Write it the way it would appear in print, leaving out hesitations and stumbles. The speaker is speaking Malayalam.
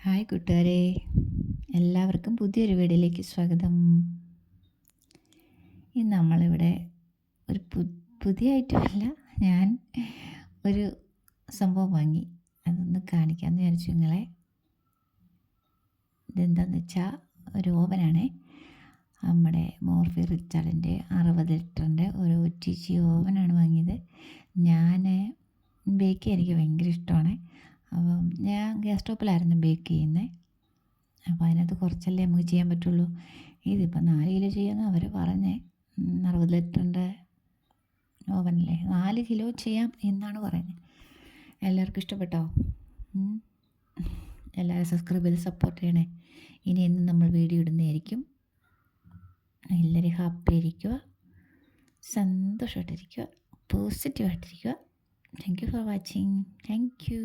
ഹായ് കൂട്ടുകാരെ, എല്ലാവർക്കും പുതിയൊരു വീഡിയോയിലേക്ക് സ്വാഗതം. ഇന്ന് നമ്മളിവിടെ ഒരു പുതിയ ഐറ്റമല്ല, ഞാൻ ഒരു സംഭവം വാങ്ങി, അതൊന്ന് കാണിക്കാമെന്ന് വിചാരിച്ചു നിങ്ങളെ. ഇതെന്താണെന്ന് വെച്ചാൽ ഒരു ഓവനാണ്. നമ്മുടെ മോർഫി റിച്ചാർഡിൻ്റെ 60 ലിറ്ററിൻ്റെ ഒരു OTG ഓവനാണ് വാങ്ങിയത്. ഞാൻ ബേക്ക് ചെയ്യാൻ എനിക്ക് ഭയങ്കര ഇഷ്ടമാണ്. അപ്പം ഞാൻ ഗ്യാസ് സ്റ്റോപ്പിലായിരുന്നു ബേക്ക് ചെയ്യുന്നത്. അപ്പോൾ അതിനകത്ത് കുറച്ചല്ലേ നമുക്ക് ചെയ്യാൻ പറ്റുള്ളൂ. ഇതിപ്പോൾ 4 കിലോ ചെയ്യാമെന്ന് അവർ പറഞ്ഞേ. 60 ലിറ്ററിൻ്റെ ഓവനല്ലേ, 4 കിലോ ചെയ്യാം എന്നാണ് പറയുന്നത്. എല്ലാവർക്കും ഇഷ്ടപ്പെട്ടോ? എല്ലാവരും സബ്സ്ക്രൈബ് ചെയ്ത് സപ്പോർട്ട് ചെയ്യണേ. ഇനി എന്നും നമ്മൾ വീഡിയോ ഇടുന്നതായിരിക്കും. എല്ലാവരും ഹാപ്പി ആയിരിക്കുക, സന്തോഷമായിട്ടിരിക്കുക, പോസിറ്റീവായിട്ടിരിക്കുക. Thank you for watching. Thank U.